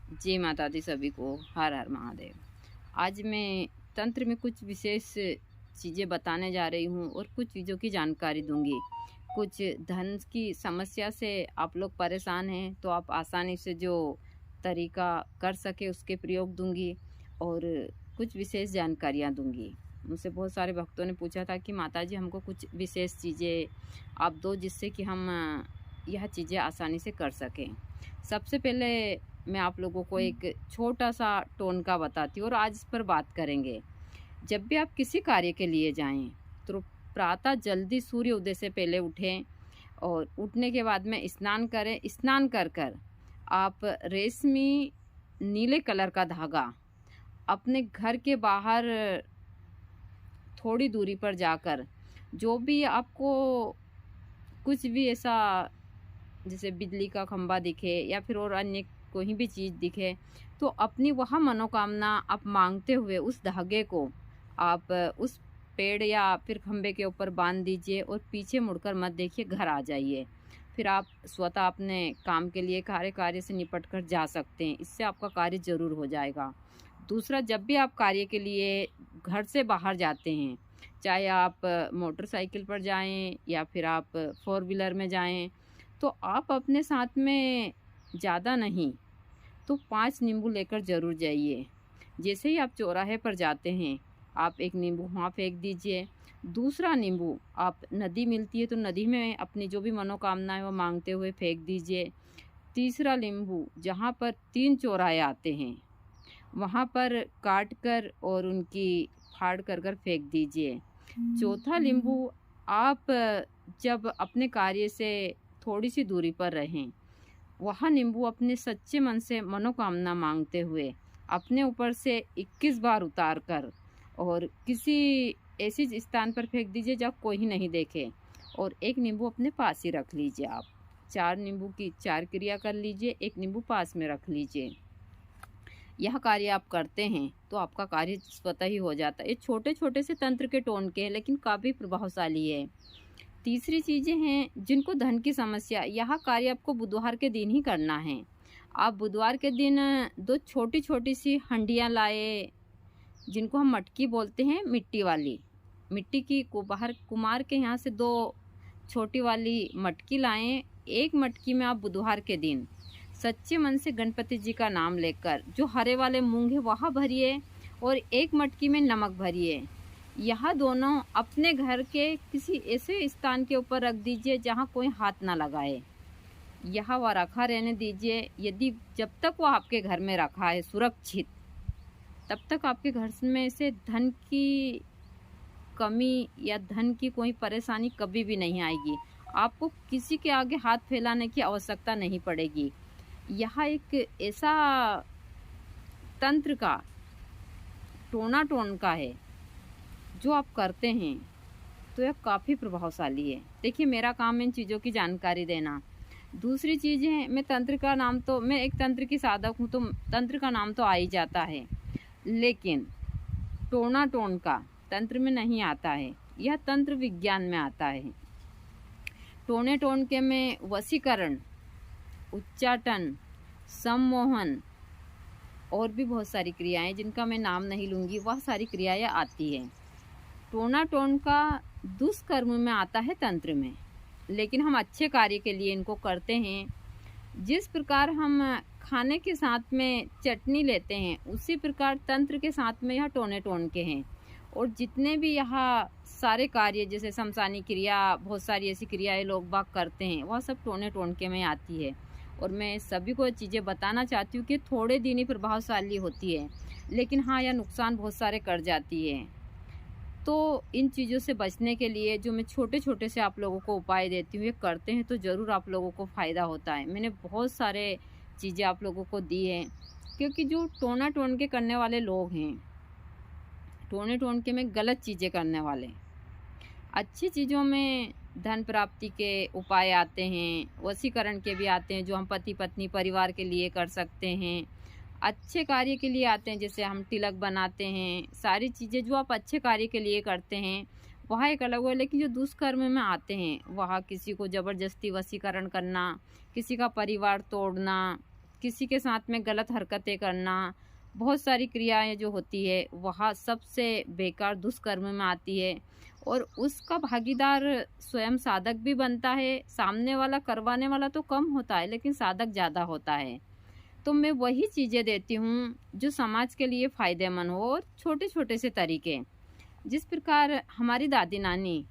जय माता दी सभी को। हर हर महादेव। आज मैं तंत्र में कुछ विशेष चीज़ें बताने जा रही हूँ और कुछ चीज़ों की जानकारी दूंगी। कुछ धन की समस्या से आप लोग परेशान हैं तो आप आसानी से जो तरीका कर सके उसके प्रयोग दूंगी और कुछ विशेष जानकारियाँ दूंगी। मुझसे बहुत सारे भक्तों ने पूछा था कि माता जी हमको कुछ विशेष चीज़ें आप दो जिससे कि हम यह चीज़ें आसानी से कर सकें। सबसे पहले मैं आप लोगों को एक छोटा सा टोनका बताती हूँ और आज इस पर बात करेंगे। जब भी आप किसी कार्य के लिए जाएं तो प्रातः जल्दी सूर्य उदय से पहले उठें और उठने के बाद में स्नान करें। स्नान कर कर आप रेशमी नीले कलर का धागा अपने घर के बाहर थोड़ी दूरी पर जाकर जो भी आपको कुछ भी ऐसा जैसे बिजली का खंभा दिखे या फिर और अन्य कोई भी चीज़ दिखे तो अपनी वह मनोकामना आप मांगते हुए उस धागे को आप उस पेड़ या फिर खंभे के ऊपर बांध दीजिए और पीछे मुड़कर मत देखिए, घर आ जाइए। फिर आप स्वतः अपने काम के लिए कार्य से निपट कर जा सकते हैं। इससे आपका कार्य जरूर हो जाएगा। दूसरा, जब भी आप कार्य के लिए घर से बाहर जाते हैं, चाहे आप मोटरसाइकिल पर जाएं या फिर आप 4 व्हीलर में जाएं, तो आप अपने साथ में ज़्यादा नहीं तो 5 नींबू लेकर ज़रूर जाइए। जैसे ही आप चौराहे पर जाते हैं आप एक नींबू वहाँ फेंक दीजिए। दूसरा नींबू आप नदी मिलती है तो नदी में अपनी जो भी मनोकामना है वो मांगते हुए फेंक दीजिए। तीसरा नींबू जहाँ पर 3 चौराहे आते हैं वहाँ पर काट कर और उनकी फाड़ कर फेंक दीजिए। चौथा नींबू आप जब अपने कार्य से थोड़ी सी दूरी पर रहें वह नींबू अपने सच्चे मन से मनोकामना मांगते हुए अपने ऊपर से 21 बार उतार कर और किसी ऐसी स्थान पर फेंक दीजिए जहाँ कोई नहीं देखे और एक नींबू अपने पास ही रख लीजिए। आप 4 नींबू की 4 क्रिया कर लीजिए, एक नींबू पास में रख लीजिए। यह कार्य आप करते हैं तो आपका कार्य स्वतः ही हो जाता है। ये छोटे छोटे से तंत्र के टोन के हैं लेकिन काफ़ी प्रभावशाली है। तीसरी चीज़ें हैं जिनको धन की समस्या, यह कार्य आपको बुधवार के दिन ही करना है। आप बुधवार के दिन 2 छोटी छोटी सी हंडियाँ लाए, जिनको हम मटकी बोलते हैं, मिट्टी वाली, मिट्टी की कुमार के यहाँ से 2 छोटी वाली मटकी लाएं। एक मटकी में आप बुधवार के दिन सच्चे मन से गणपति जी का नाम लेकर जो हरे वाले मूंग है वह भरिए और एक मटकी में नमक भरिए। यह दोनों अपने घर के किसी ऐसे स्थान के ऊपर रख दीजिए जहाँ कोई हाथ ना लगाए। यह वह रखा रहने दीजिए। यदि जब तक वह आपके घर में रखा है सुरक्षित, तब तक आपके घर में से धन की कमी या धन की कोई परेशानी कभी भी नहीं आएगी। आपको किसी के आगे हाथ फैलाने की आवश्यकता नहीं पड़ेगी। यह एक ऐसा तंत्र का टोन का है जो आप करते हैं तो यह काफ़ी प्रभावशाली है। देखिए, मेरा काम है इन चीज़ों की जानकारी देना। दूसरी चीज़ है, मैं तंत्र का नाम तो, मैं एक तंत्र की साधक हूँ तो तंत्र का नाम तो आ ही जाता है, लेकिन टोन का तंत्र में नहीं आता है। यह तंत्र विज्ञान में आता है। टोन के में वशीकरण, उच्चाटन, सम्मोहन और भी बहुत सारी क्रियाएं जिनका मैं नाम नहीं लूँगी, वह सारी क्रियाएं आती हैं। टोन का दुष्कर्म में आता है तंत्र में, लेकिन हम अच्छे कार्य के लिए इनको करते हैं। जिस प्रकार हम खाने के साथ में चटनी लेते हैं उसी प्रकार तंत्र के साथ में यह टोन के हैं। और जितने भी यहाँ सारे कार्य जैसे शमशानी क्रिया, बहुत सारी ऐसी क्रियाएं लोग बाग करते हैं, वह सब टोन के में आती है। और मैं सभी को चीज़ें बताना चाहती हूँ कि थोड़े दिन ही प्रभावशाली होती है, लेकिन हाँ, यह नुकसान बहुत सारे कर जाती है। तो इन चीज़ों से बचने के लिए जो मैं छोटे छोटे से आप लोगों को उपाय देती हूँ, ये करते हैं तो ज़रूर आप लोगों को फ़ायदा होता है। मैंने बहुत सारे चीज़ें आप लोगों को दी हैं, क्योंकि जो टोन के करने वाले लोग हैं, टोन के में गलत चीज़ें करने वाले, अच्छी चीज़ों में धन प्राप्ति के उपाय आते हैं, वशीकरण के भी आते हैं जो हम पति पत्नी परिवार के लिए कर सकते हैं, अच्छे कार्य के लिए आते हैं जैसे हम तिलक बनाते हैं। सारी चीज़ें जो आप अच्छे कार्य के लिए करते हैं वह एक अलग है, लेकिन जो दुष्कर्म में आते हैं वह किसी को ज़बरदस्ती वशीकरण करना, किसी का परिवार तोड़ना, किसी के साथ में गलत हरकतें करना, बहुत सारी क्रियाएं जो होती है वह सबसे बेकार दुष्कर्म में आती है और उसका भागीदार स्वयं साधक भी बनता है। सामने वाला करवाने वाला तो कम होता है लेकिन साधक ज़्यादा होता है। तो मैं वही चीज़ें देती हूँ जो समाज के लिए फ़ायदेमंद हो और छोटे छोटे से तरीके। जिस प्रकार हमारी दादी नानी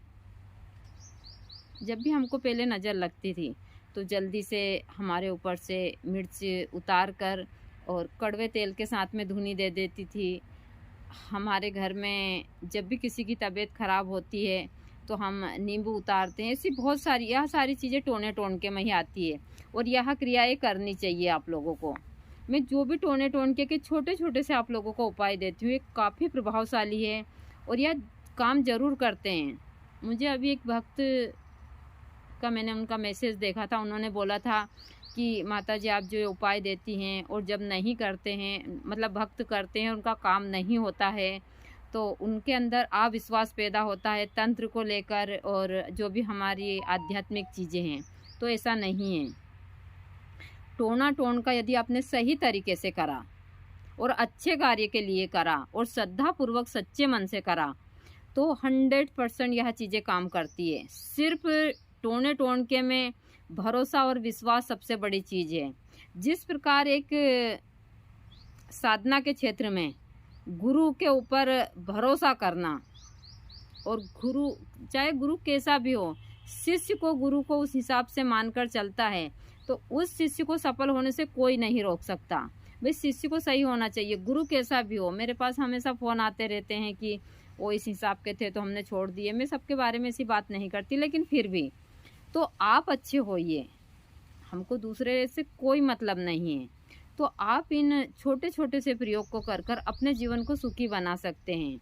जब भी हमको पहले नज़र लगती थी तो जल्दी से हमारे ऊपर से मिर्च उतार कर और कड़वे तेल के साथ में धुनी दे देती थी। हमारे घर में जब भी किसी की तबीयत ख़राब होती है तो हम नींबू उतारते हैं। ऐसी बहुत सारी यह सारी चीज़ें टोने टोन के में ही आती है और यह क्रियाएं करनी चाहिए आप लोगों को। मैं जो भी टोने टोन के छोटे छोटे से आप लोगों को उपाय देती हूँ, ये काफ़ी प्रभावशाली है और यह काम ज़रूर करते हैं। मुझे अभी एक भक्त का मैंने उनका मैसेज देखा था, उन्होंने बोला था कि माता जी आप जो उपाय देती हैं और जब नहीं करते हैं, मतलब भक्त करते हैं उनका काम नहीं होता है तो उनके अंदर अविश्वास पैदा होता है तंत्र को लेकर और जो भी हमारी आध्यात्मिक चीज़ें हैं। तो ऐसा नहीं है। टोना टोन का यदि आपने सही तरीके से करा और अच्छे कार्य के लिए करा और श्रद्धापूर्वक सच्चे मन से करा तो 100% यह चीज़ें काम करती है। सिर्फ टोने टोन के में भरोसा और विश्वास सबसे बड़ी चीज़ है। जिस प्रकार एक साधना के क्षेत्र में गुरु के ऊपर भरोसा करना और गुरु चाहे गुरु कैसा भी हो, शिष्य को गुरु को उस हिसाब से मानकर चलता है तो उस शिष्य को सफल होने से कोई नहीं रोक सकता। भाई शिष्य को सही होना चाहिए, गुरु कैसा भी हो। मेरे पास हमेशा फ़ोन आते रहते हैं कि वो इस हिसाब के थे तो हमने छोड़ दिए। मैं सबके बारे में ऐसी बात नहीं करती, लेकिन फिर भी तो आप अच्छे होइए, हमको दूसरे से कोई मतलब नहीं है। तो आप इन छोटे छोटे से प्रयोग को कर कर अपने जीवन को सुखी बना सकते हैं।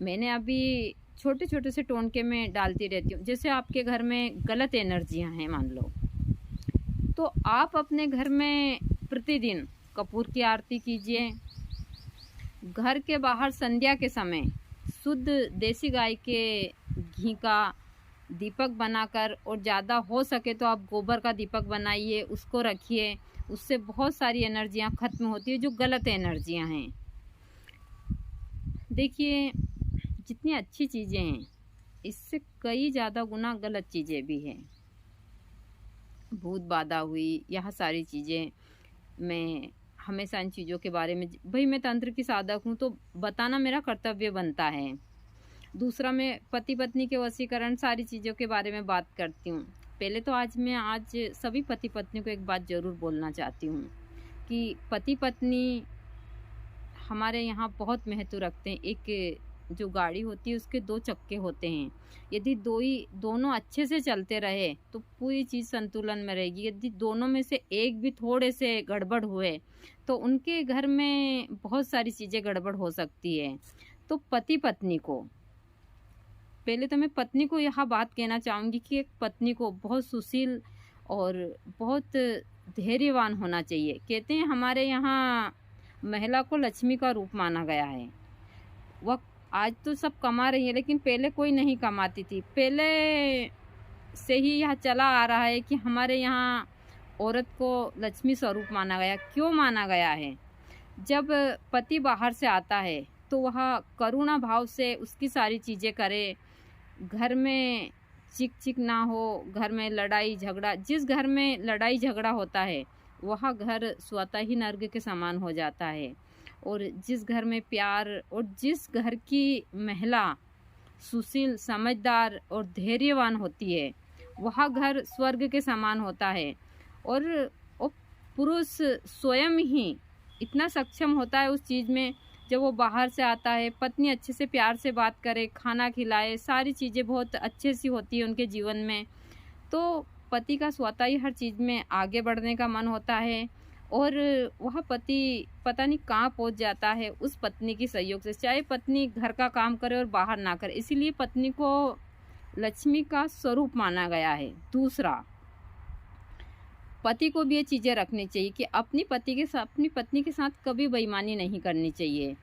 मैंने अभी छोटे छोटे से टोनके में डालती रहती हूँ। जैसे आपके घर में गलत एनर्जियाँ हैं मान लो, तो आप अपने घर में प्रतिदिन कपूर की आरती कीजिए। घर के बाहर संध्या के समय शुद्ध देसी गाय के घी का दीपक बनाकर, और ज़्यादा हो सके तो आप गोबर का दीपक बनाइए, उसको रखिए। उससे बहुत सारी एनर्जियां खत्म होती है जो गलत एनर्जियां हैं। देखिए जितनी अच्छी चीज़ें हैं इससे कई ज़्यादा गुना गलत चीज़ें भी हैं। भूत बाधा हुई, यह सारी चीज़ें, मैं हमेशा इन चीज़ों के बारे में, भाई मैं तंत्र की साधक हूँ तो बताना मेरा कर्तव्य बनता है। दूसरा, मैं पति पत्नी के वशीकरण सारी चीज़ों के बारे में बात करती हूँ। पहले तो आज सभी पति पत्नी को एक बात ज़रूर बोलना चाहती हूँ कि पति पत्नी हमारे यहाँ बहुत महत्व रखते हैं। एक जो गाड़ी होती है उसके 2 चक्के होते हैं, यदि दोनों अच्छे से चलते रहे तो पूरी चीज़ संतुलन में रहेगी। यदि दोनों में से एक भी थोड़े से गड़बड़ हुए तो उनके घर में बहुत सारी चीज़ें गड़बड़ हो सकती है। तो पति पत्नी को, पहले तो मैं पत्नी को यह बात कहना चाहूँगी कि एक पत्नी को बहुत सुशील और बहुत धैर्यवान होना चाहिए। कहते हैं हमारे यहाँ महिला को लक्ष्मी का रूप माना गया है। वह आज तो सब कमा रही है लेकिन पहले कोई नहीं कमाती थी। पहले से ही यह चला आ रहा है कि हमारे यहाँ औरत को लक्ष्मी स्वरूप माना गया। क्यों माना गया है? जब पति बाहर से आता है तो वह करुणा भाव से उसकी सारी चीज़ें करे, घर में चिक चिक ना हो, घर में लड़ाई झगड़ा, जिस घर में लड़ाई झगड़ा होता है वह घर स्वतः ही नर्क के समान हो जाता है। और जिस घर में प्यार और जिस घर की महिला सुशील, समझदार और धैर्यवान होती है वह घर स्वर्ग के समान होता है। और पुरुष स्वयं ही इतना सक्षम होता है उस चीज़ में, जब वो बाहर से आता है पत्नी अच्छे से प्यार से बात करे, खाना खिलाए, सारी चीज़ें बहुत अच्छे सी होती है उनके जीवन में, तो पति का स्वतः ही हर चीज़ में आगे बढ़ने का मन होता है और वह पति पता नहीं कहाँ पहुँच जाता है उस पत्नी की सहयोग से, चाहे पत्नी घर का काम करे और बाहर ना करे। इसीलिए पत्नी को लक्ष्मी का स्वरूप माना गया है। दूसरा, पति को भी ये चीज़ें रखनी चाहिए कि अपनी पत्नी के साथ कभी बेईमानी नहीं करनी चाहिए।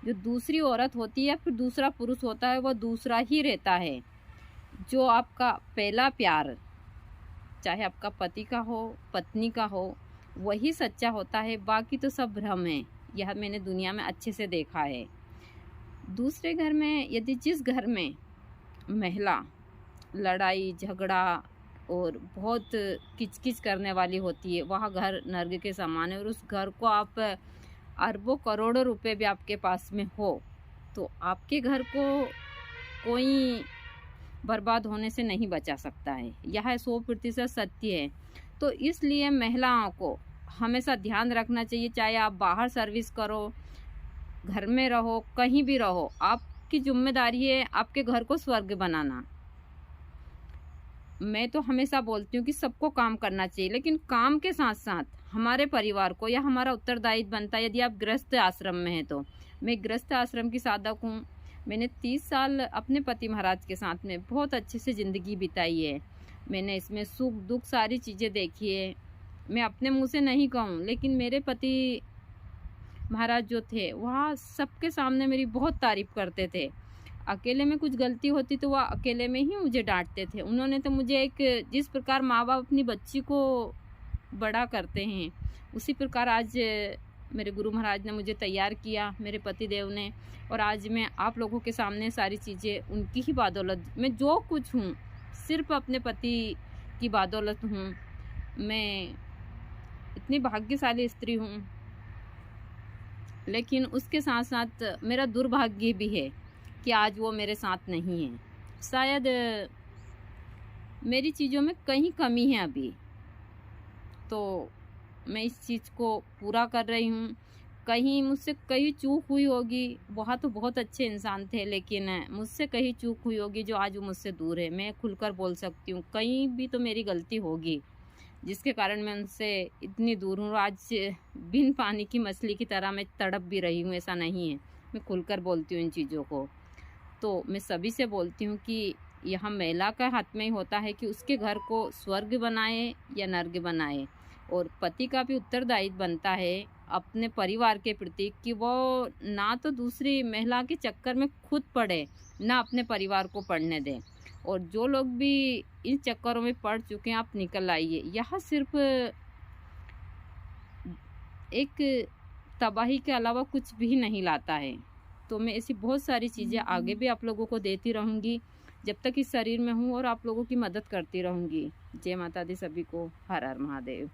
जो दूसरी औरत होती है या फिर दूसरा पुरुष होता है वह दूसरा ही रहता है। जो आपका पहला प्यार, चाहे आपका पति का हो, पत्नी का हो, वही सच्चा होता है, बाकी तो सब भ्रम है। यह मैंने दुनिया में अच्छे से देखा है। दूसरे घर में यदि जिस घर में महिला लड़ाई झगड़ा और बहुत किचकिच करने वाली होती है, वह घर नर्क के समान है। और उस घर को आप अरबों करोड़ों रुपए भी आपके पास में हो तो आपके घर को कोई बर्बाद होने से नहीं बचा सकता है। यह 100% सत्य है। तो इसलिए महिलाओं को हमेशा ध्यान रखना चाहिए, चाहे आप बाहर सर्विस करो, घर में रहो, कहीं भी रहो, आपकी जिम्मेदारी है आपके घर को स्वर्ग बनाना। मैं तो हमेशा बोलती हूँ कि सबको काम करना चाहिए, लेकिन काम के साथ साथ हमारे परिवार को या हमारा उत्तरदायित्व बनता है। यदि आप गृहस्थ आश्रम में हैं तो मैं गृहस्थ आश्रम की साधक हूँ। मैंने 30 साल अपने पति महाराज के साथ में बहुत अच्छे से ज़िंदगी बिताई है। मैंने इसमें सुख दुख सारी चीज़ें देखी है। मैं अपने मुँह से नहीं कहूँ, लेकिन मेरे पति महाराज जो थे वह सबके सामने मेरी बहुत तारीफ़ करते थे। अकेले में कुछ गलती होती तो वह अकेले में ही मुझे डांटते थे। उन्होंने तो मुझे एक जिस प्रकार माँ बाप अपनी बच्ची को बड़ा करते हैं, उसी प्रकार आज मेरे गुरु महाराज ने मुझे तैयार किया, मेरे पति देव ने। और आज मैं आप लोगों के सामने सारी चीज़ें उनकी ही बदौलत, मैं जो कुछ हूँ सिर्फ अपने पति की बदौलत हूँ। मैं इतनी भाग्यशाली स्त्री हूँ, लेकिन उसके साथ साथ मेरा दुर्भाग्य भी है कि आज वो मेरे साथ नहीं है। शायद मेरी चीज़ों में कहीं कमी है अभी, तो मैं इस चीज़ को पूरा कर रही हूँ। कहीं मुझसे कहीं चूक हुई होगी, वहाँ तो बहुत अच्छे इंसान थे, लेकिन मुझसे कहीं चूक हुई होगी जो आज वो मुझसे दूर है। मैं खुलकर बोल सकती हूँ कहीं भी तो मेरी गलती होगी, जिसके कारण मैं उनसे इतनी दूर हूँ। आज बिन पानी की मछली की तरह मैं तड़प भी रही हूँ, ऐसा नहीं है। मैं खुलकर बोलती हूँ इन चीज़ों को। तो मैं सभी से बोलती हूँ कि यह महिला का हाथ में ही होता है कि उसके घर को स्वर्ग बनाए या नर्क बनाए। और पति का भी उत्तरदायित्व बनता है अपने परिवार के प्रति कि वो ना तो दूसरी महिला के चक्कर में खुद पड़े, ना अपने परिवार को पड़ने दें। और जो लोग भी इन चक्करों में पड़ चुके हैं, आप निकल आइए। यह सिर्फ एक तबाही के अलावा कुछ भी नहीं लाता है। तो मैं ऐसी बहुत सारी चीज़ें आगे भी आप लोगों को देती रहूँगी जब तक इस शरीर में हूँ, और आप लोगों की मदद करती रहूँगी। जय माता दी सभी को। हर हर महादेव।